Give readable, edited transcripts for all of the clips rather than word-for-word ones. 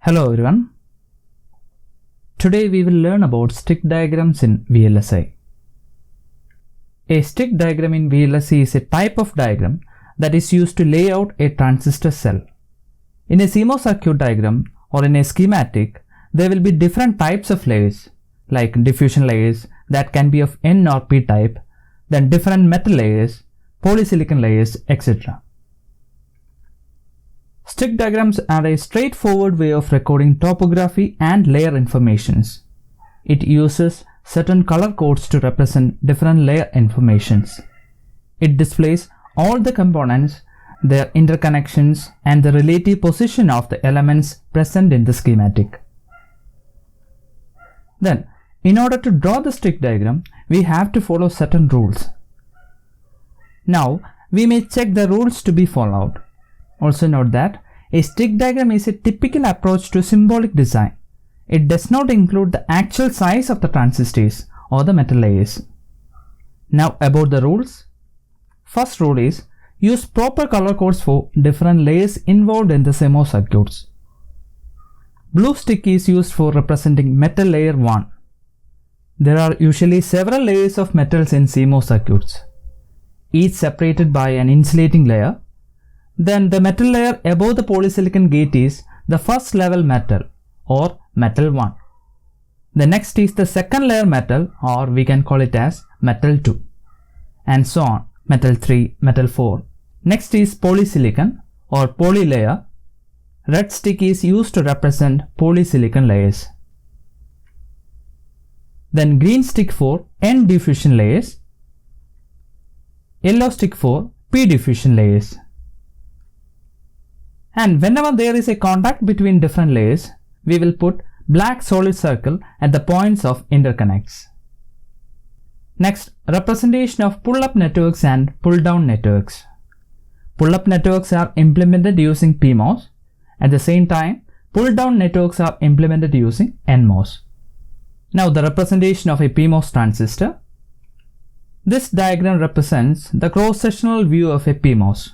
Hello everyone. Today we will learn about stick diagrams in VLSI. A stick diagram in VLSI is a type of diagram that is used to lay out a transistor cell. In a CMOS circuit diagram or in a schematic, there will be different types of layers like diffusion layers that can be of N or P type, then different metal layers, polysilicon layers, etc. Stick diagrams are a straightforward way of recording topography and layer informations. It uses certain color codes to represent different layer informations. It displays all the components, their interconnections, and the relative position of the elements present in the schematic. Then, in order to draw the stick diagram, we have to follow certain rules. Now, we may check the rules to be followed. Also note that a stick diagram is a typical approach to symbolic design. It does not include the actual size of the transistors or the metal layers. Now about the rules. First rule is use proper color codes for different layers involved in the CMOS circuits. Blue stick is used for representing metal layer 1. There are usually several layers of metals in CMOS circuits, each separated by an insulating layer. Then the metal layer above the polysilicon gate is the first level metal or metal 1. The next is the second layer metal, or we can call it as metal 2, and so on, metal 3, metal 4. Next is polysilicon or poly layer. Red stick is used to represent polysilicon layers. Then green stick for N diffusion layers, yellow stick for P diffusion layers. And whenever there is a contact between different layers, we will put black solid circle at the points of interconnects. Next, representation of pull-up networks and pull-down networks. Pull-up networks are implemented using PMOS. At the same time, pull-down networks are implemented using NMOS. Now the representation of a PMOS transistor. This diagram represents the cross-sectional view of a PMOS.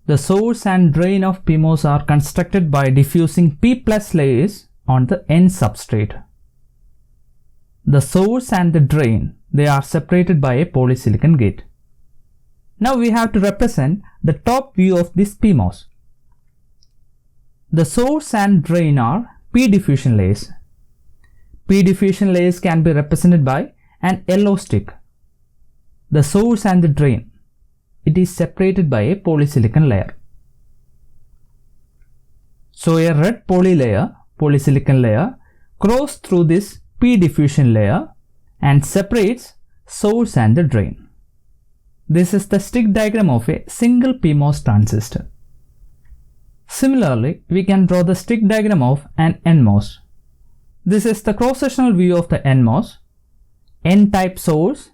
The source and drain of PMOS are constructed by diffusing P+ layers on the N substrate. The source and the drain, they are separated by a polysilicon gate. Now we have to represent the top view of this PMOS. The source and drain are P diffusion layers. P diffusion layers can be represented by an yellow stick. The source and the drain, it is separated by a polysilicon layer. So a red polysilicon layer, crosses through this P diffusion layer and separates source and the drain. This is the stick diagram of a single PMOS transistor. Similarly, we can draw the stick diagram of an NMOS. This is the cross-sectional view of the NMOS, N-type source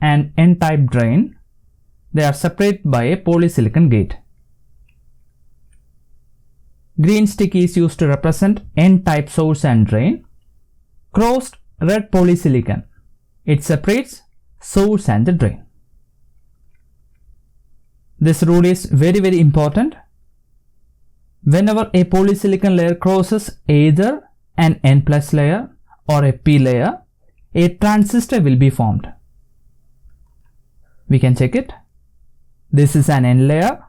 and N-type drain. They are separated by a polysilicon gate. Green stick is used to represent N-type source and drain. Crossed red polysilicon, it separates source and the drain. This rule is very important. Whenever a polysilicon layer crosses either an N+ layer or a P layer, a transistor will be formed. We can check it. This is an N layer.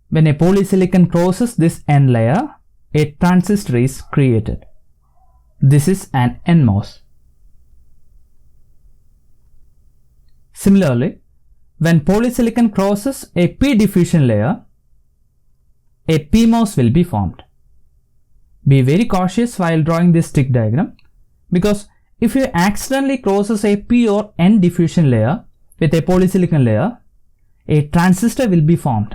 When a polysilicon crosses this N layer, a transistor is created. This is an NMOS. Similarly, when polysilicon crosses a P diffusion layer, a PMOS will be formed. Be very cautious while drawing this stick diagram, because if you accidentally crosses a P or N diffusion layer with a polysilicon layer, a transistor will be formed,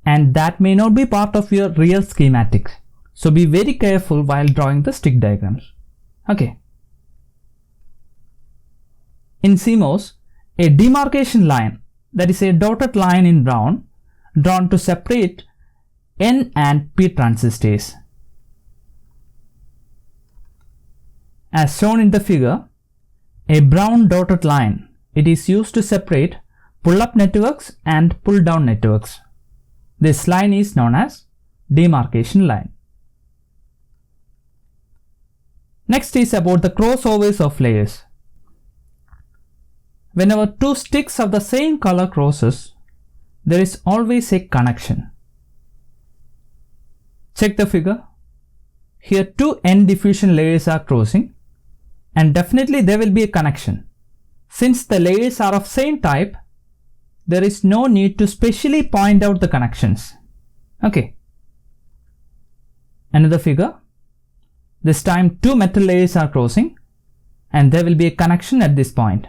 and that may not be part of your real schematics. So be very careful while drawing the stick diagrams. Okay. In CMOS, a demarcation line, that is a dotted line in brown, drawn to separate N and P transistors. As shown in the figure, a brown dotted line, it is used to separate pull-up networks and pull-down networks. This line is known as demarcation line. Next is about the crossovers of layers. Whenever two sticks of the same color crosses, there is always a connection. Check the figure. Here two N diffusion layers are crossing, and definitely there will be a connection. Since the layers are of same type, there is no need to specially point out the connections. Okay. Another figure. This time two metal layers are crossing, and there will be a connection at this point.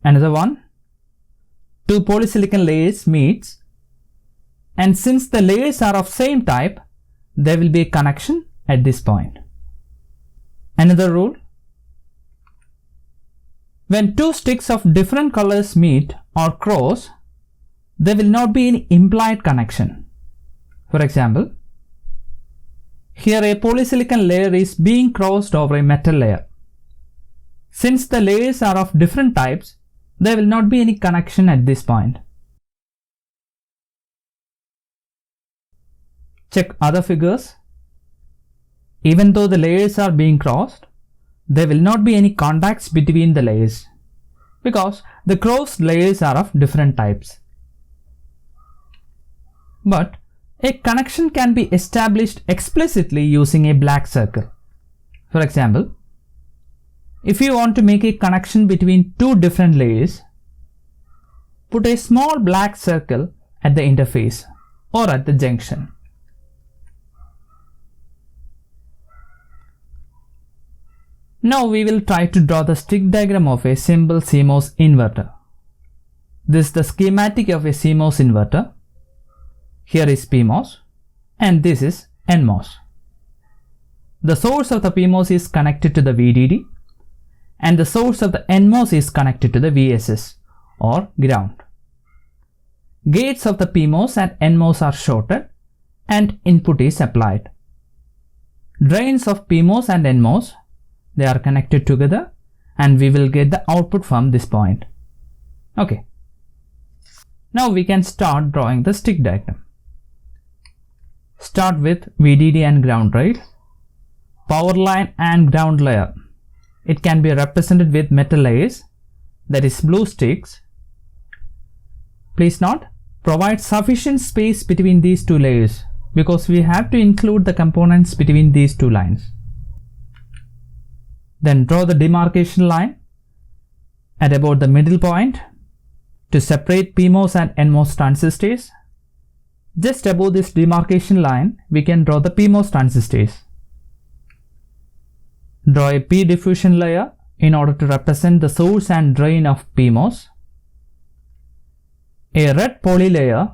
Another one. Two polysilicon layers meets, and since the layers are of same type, there will be a connection at this point. Another rule. When two sticks of different colors meet or cross, there will not be any implied connection. For example, here a polysilicon layer is being crossed over a metal layer. Since the layers are of different types, there will not be any connection at this point. Check other figures. Even though the layers are being crossed, there will not be any contacts between the layers because the crossed layers are of different types. But a connection can be established explicitly using a black circle. For example, if you want to make a connection between two different layers, put a small black circle at the interface or at the junction. Now we will try to draw the stick diagram of a simple CMOS inverter. This is the schematic of a CMOS inverter. Here is PMOS and this is NMOS. The source of the PMOS is connected to the VDD and the source of the NMOS is connected to the VSS or ground. Gates of the PMOS and NMOS are shorted and input is applied. Drains of PMOS and NMOS, they are connected together and we will get the output from this point. Okay. Now we can start drawing the stick diagram. Start with VDD and ground rail, power line and ground layer. It can be represented with metal layers, that is blue sticks. Please note, provide sufficient space between these two layers because we have to include the components between these two lines. Then draw the demarcation line at about the middle point to separate PMOS and NMOS transistors. Just above this demarcation line, we can draw the PMOS transistors. Draw a P diffusion layer in order to represent the source and drain of PMOS. A red poly layer,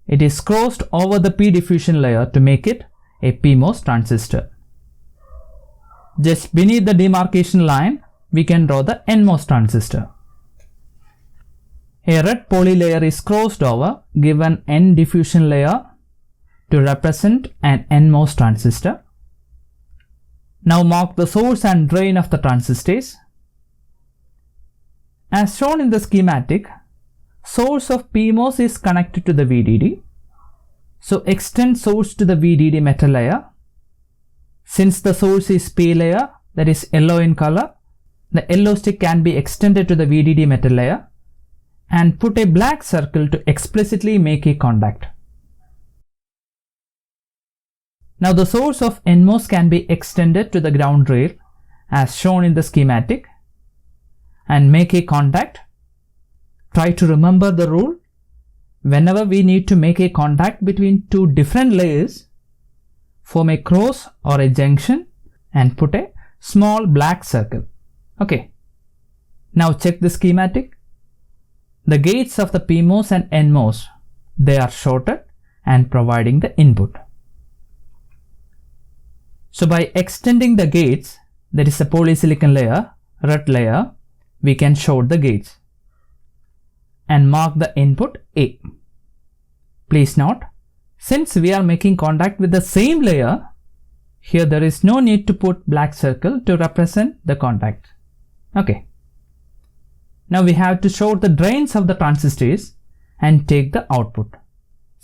it is crossed over the P diffusion layer to make it a PMOS transistor. Just beneath the demarcation line, we can draw the NMOS transistor. A red poly layer is crossed over given N diffusion layer to represent an NMOS transistor. Now mark the source and drain of the transistors. As shown in the schematic, source of PMOS is connected to the VDD. So extend source to the VDD metal layer. Since the source is P layer, that is yellow in color, the yellow stick can be extended to the VDD metal layer and put a black circle to explicitly make a contact. Now the source of NMOS can be extended to the ground rail as shown in the schematic and make a contact. Try to remember the rule. Whenever we need to make a contact between two different layers, form a cross or a junction and put a small black circle. Okay. Now check the schematic. The gates of the PMOS and NMOS, they are shorted and providing the input. So by extending the gates, that is the polysilicon layer, red layer, we can short the gates and mark the input A. Please note, since we are making contact with the same layer, here there is no need to put black circle to represent the contact. Okay. Now we have to short the drains of the transistors and take the output.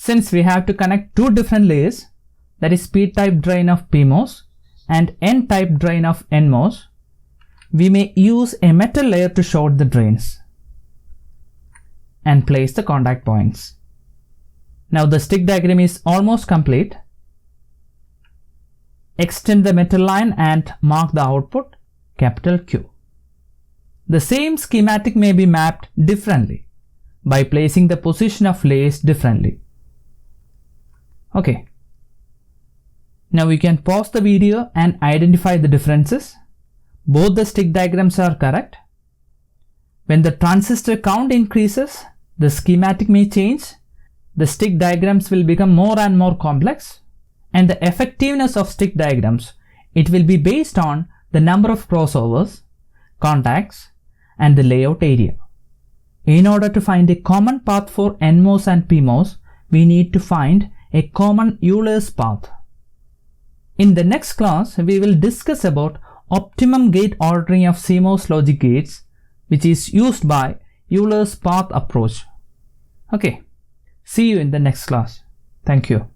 Since we have to connect two different layers, that is p-type drain of PMOS and n-type drain of NMOS, we may use a metal layer to short the drains and place the contact points. Now the stick diagram is almost complete. Extend the metal line and mark the output capital Q. The same schematic may be mapped differently by placing the position of layers differently. Okay. Now we can pause the video and identify the differences. Both the stick diagrams are correct. When the transistor count increases, the schematic may change. The stick diagrams will become more and more complex. And the effectiveness of stick diagrams, it will be based on the number of crossovers, contacts, and the layout area. In order to find a common path for NMOS and PMOS, we need to find a common Euler's path. In the next class, we will discuss about optimum gate ordering of CMOS logic gates, which is used by Euler's path approach. Okay, see you in the next class. Thank you.